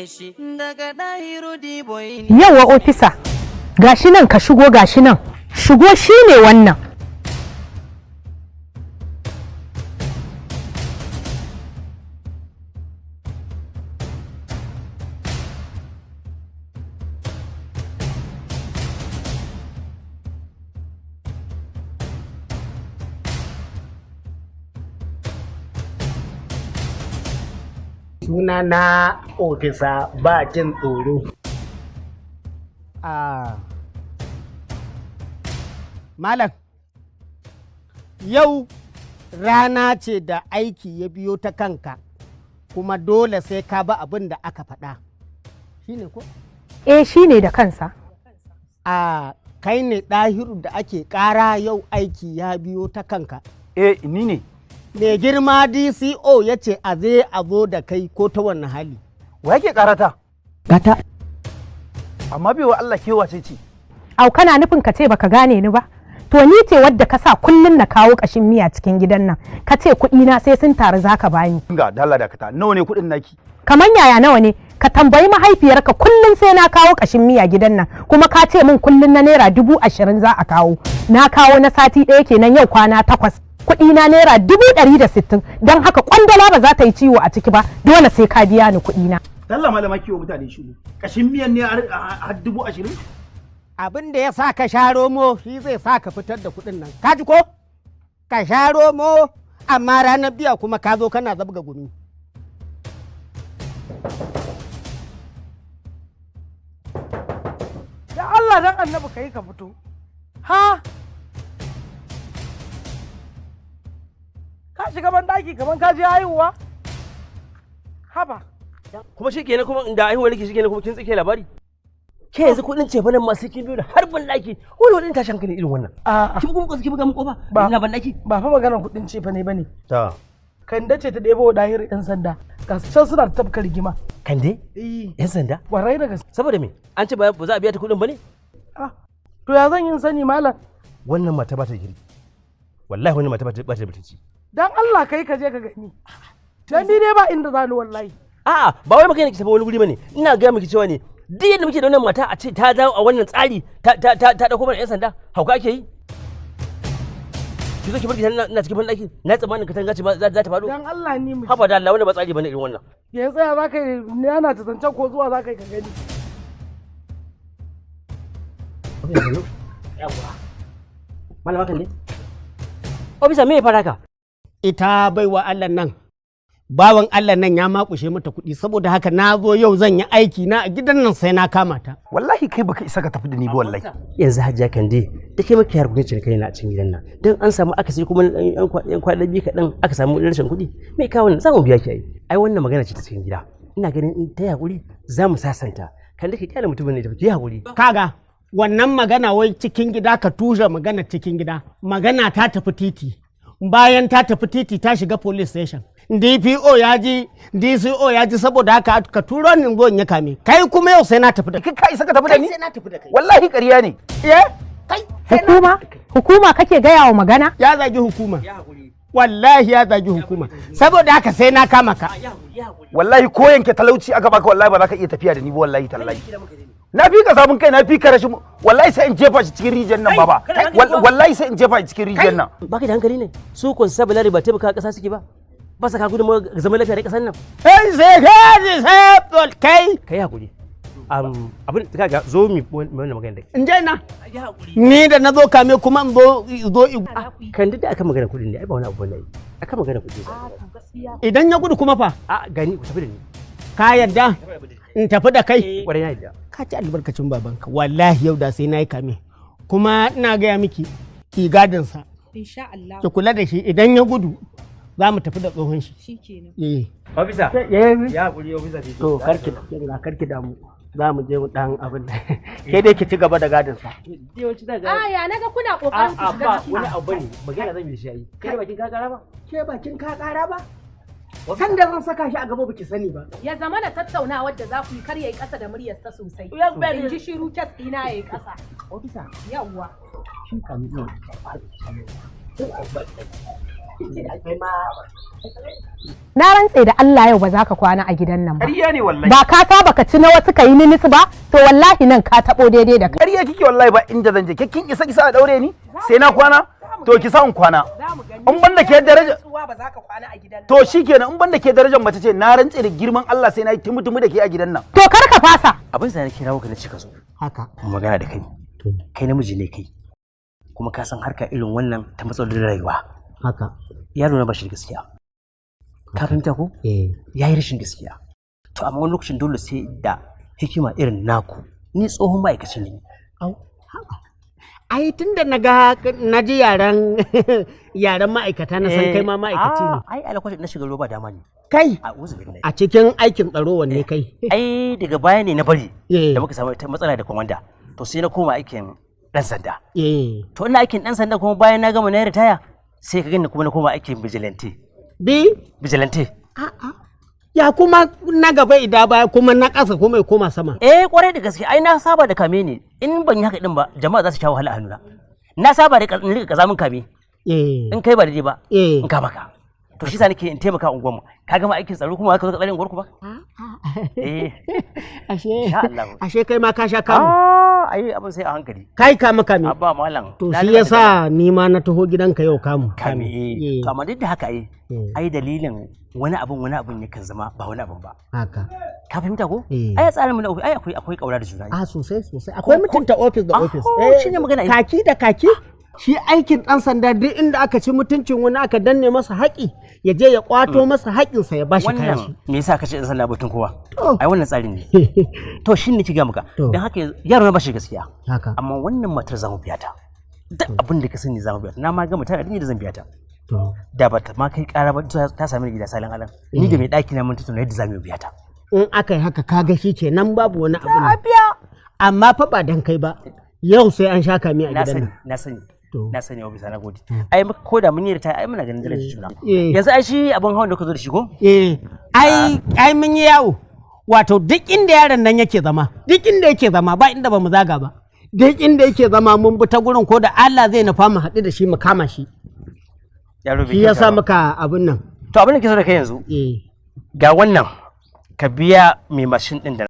shi daga Dahiru D-boy. Yawa ofisa, gashi nan ka shigo gashi nan. Shigo shine wannan. Suna na ofisa ba jin tsoro. Malam, yau rana ce da aiki ya biyo ta kanka, kuma dole sai ka ba abin da aka faɗa. Shi ne ko? Shi ne da kansa. Kai ne Ɗahiru da ake ƙara yau aiki ya biyo ta kanka. Ni ne. Mai girma DCO ya ce a zai a zo da kai ko ta wannan hali. Wa yake karata? Gata. Amma bai wa Allah kewa ce. Au kana nufin ka ce baka gane ni ba? To ni ce wadda ka sa kullun na kawo kashin miya cikin gidan nan. Ka ce kuɗi na sai sun taru zaka bani. Ga dalla da kata. Nawa ne kuɗin naki? Kaman yaya nawa ne? Ka tambayi mahaifiyarka kullun sai na kawo kashin miya gidan nan. Kuma ka ce min kullun na naira 20,000 za a kawo. Na kawo na sati ɗaya kenan yau kwana 8. Kuɗi na naira 160, don haka kwandala ba za ta yi ciwo a ciki ba, dole sai ka biya ni kuɗi na. Dalla malama kiwo mutane shi kashin miyan ne a 20,000. Abin da ya sa ka sha romo shi zai sa ka fitar da kuɗin nan. Ka ji ko? Ka sha romo amma ranar biya kuma ka zo kana zabga gumi. Da Allah dan annabi kai ka fito. Ha? Ka shiga ban daki kaman ka je haihuwa? Haba. Kuma shi kenan kuma da haihuwa nake shi kenan kuma kin tsike labari. Ke yanzu kudin cefanen masu kin biyo da har ban daki. Wani tashin hankali irin wannan. Kin kuma ki buga mun kofa. Ina ban daki. Ba fa maganar kudin cefane bane. Ta. Kande ce ta ɗebo Dahiru ɗan sanda. Ga can suna da tafka rigima. Kande? Yan sanda? Warai da gaske. Saboda me? An ce ba za a biya ta kudin bane? To ya zan yin sani malam? Wannan mata ba ta girki. Wallahi wannan mata ba ta mutunci. Dan Allah kai ka je ka gani. Dan ni dai ba inda zani wallahi. A'a, ba wai magana ki tafi wani guri bane. Ina ga miki cewa ne duk yadda muke da wannan mata a ce ta dawo a wannan tsari ta dauko mana yan sanda. Hauka ake yi? Ki zo ki barki ina cikin bandaki. Na tsammanin katanga ce za ta faɗo. Dan Allah ni mu. Haba da Allah wannan ba tsari bane irin wannan. Yanzu ya zaka yi ni ana ta zancen ko zuwa zaka yi ka gani. Yawa. Malama kan ne? Ofisa me ya fara ka? Ita baiwa Allah nan, bawan Allah nan ya makushe mata kuɗi, saboda haka na zo yau zan yi aiki na a gidan nan sai na kama ta. Wallahi kai baka isa ka tafi da ni ba wallahi. Yanzu Hajiya Kande da kai maki harkokin cikin na a cikin gidan nan. Dan an samu akasi kuma yan kwalabi kaɗan aka samu rashin kuɗi. Me ka wannan za mu biya ki ai. Ai wannan magana ce ta cikin gida. Ina ganin in ta hakuri za mu sasanta. Kande ki kyale mutumin ne ta ki hakuri. Kaga wannan magana wai cikin gida ka tushe magana cikin gida. Magana ta tafi titi. Bayan ta tafi titi ta shiga police station. DPO ya ji, DCO ya ji, saboda haka ka turo ni gon ya kame. Kai kuma yau sai na tafi da kai. Kai isa ka tafi da ni? Sai na tafi da kai. Wallahi ƙarya ne. Kai. Hukuma kake gaya wa magana? Ya zagi hukuma. Wallahi ya zagi hukuma. Saboda haka sai na kama ka. Wallahi ko yanke talauci aka baka wallahi ba za ka iya tafiya da ni ba wallahi tallahi. Na fi ka sabon kai, na fi ka rashin, wallahi sai in jefa shi cikin rijiyar nan baba. Wallahi sai in jefa shi cikin rijiyar nan. Baka da hankali ne? Su constabulary ba taimaka ƙasa suke ba. Ba saka gudun zaman lafiya da ƙasar nan. Kai hakuri. Abin da kaga zo mi wannan magana da. In je na. Ni da na zo kame kuma in zo kan da aka magana kudin ne ai ba wani abu ne. Aka magana kudi. Idan ya gudu kuma fa? Gani ku tafi da ni. Ka yarda in tafi da kai? Kwarai na yarda. Ka ci albarkacin babanka. Wallahi yau da sai na yi kame. Kuma ina gaya miki ki gadin sa. Insha Allah. Ki kula da shi idan ya gudu za mu tafi da tsohon shi. Shikenan. Ofisa. Ya hakuri ofisa. To karki damu. Za mu je mu dan abin da ke dai ki ci gaba da gadin sa. Yawanci da ga. Ya naga kuna kokarin ku shiga ciki. Wani abu ne magana zan yi shi ai. Kai bakin ka kara ba? Ke bakin ka kara ba? San da zan saka shi a gaba baki sani ba. Ya zama da tattaunawar da za ku yi kar yayi kasa da muryar sa sosai. In ji shiru kes ɗina yayi kasa. Ofisa. Yawwa. Shi ka ni Na rantse da Allah yau ba za ka kwana a gidan nan ba. ƙarya ne wallahi. Ba ka saba ka ci na wasu ka yi ninisu ba, to wallahi nan ka taɓo daidai da kai. ƙarya kike wallahi ba inda zan je. Kin isa a daure ni? Sai na kwana? To ki sa in kwana. In ban da ke daraja. To shikenan in ban da ke darajar mace ce na rantse da girman Allah sai na yi tumutumu da ke a gidan nan. To kar ka fasa. Abin sa na kirawo ka na cika zo. Haka. Magana da kai. Kai namiji ne kai. Kuma ka san harka irin wannan ta matsalolin rayuwa. Haka. Yaro na bashi da gaskiya. Ka fahimta ko? Ya yi rashin gaskiya. To amma wani lokacin dole sai da hikima irin naku. Ni tsohon ma'aikaci ne. Ai tunda na ji yaren ma'aikata na san kai ma ma'aikaci ne. Ai alakwashin na shiga roba dama ne. Kai a cikin aikin tsaro wanne kai? Ai daga baya ne na bari da muka samu matsala da kwamanda. To sai na koma aikin dan sanda. To ina aikin dan sanda kuma bayan na gama na ritaya sai ka gani kuma na koma aikin vigilante. Vigilante. Ya kuma na gaba ida baya kuma na ƙasa kuma ya koma sama. Kwarai da gaske ai na saba da kame ne. In ban yi haka din ba jama'a za su sha wahala a hannuna. Na saba da rika kazamin kame. In kai ba daidai ba in ka maka. To shi sa nake in taimaka unguwarmu. Ka gama aikin tsaro kuma ka zo ka tsare unguwarku ba? Ashe kai ma ka sha kamu. Ai abin sai a hankali. Kai kama kame. Abba mallam. To shi yasa ni ma na taho gidanka yau kamu. Kame to amma duk da haka ai dalilin wani abun yakan zama ba wani abun ba. Haka. Ka fahimta ko? Ai tsarin mu na ofis ai akwai kaura da juna. Sosai. Akwai mutunta ofis da ofis. Shine magana. Kaki da kaki. Shi aikin ɗan sanda duk inda aka ci mutuncin wani aka danne masa haƙi ya je ya ƙwato masa haƙinsa ya bashi kayan shi. Me yasa ka ce ɗan sanda batun kowa? Ai wannan tsarin ne. To shi ne ki ga maka. Dan haka yaro na bashi gaskiya. Amma wannan matar zamu biya ta. Duk abin da ka sani zamu biya ta. Na ma ga mutane da zan biya ta. Da ba ta ma kai ƙara ba ta sami gida salon alan. Ni da mai ɗaki na mun tattauna yadda zamu biya ta. In aka yi haka kaga shi ke nan babu wani abu ne. Amma fa ba dan kai ba. Yau sai an sha kami a gidan nan. Na sani wa bisa na gode. Ai ko da mun yi ritaya ai muna ganin darajar juna. Yanzu ai shi abin hawan da ka zo da shi ko? Ai mun yi yawo. Wato duk inda yaron nan yake zama, ba inda ba mu zaga ba. Duk inda yake zama mun bi ta gurin ko da Allah zai nufa mu haɗu da shi mu kama shi. Shi ya sa muka abin nan. To abin da ke so da kai yanzu. Ga wannan ka biya mai mashin din da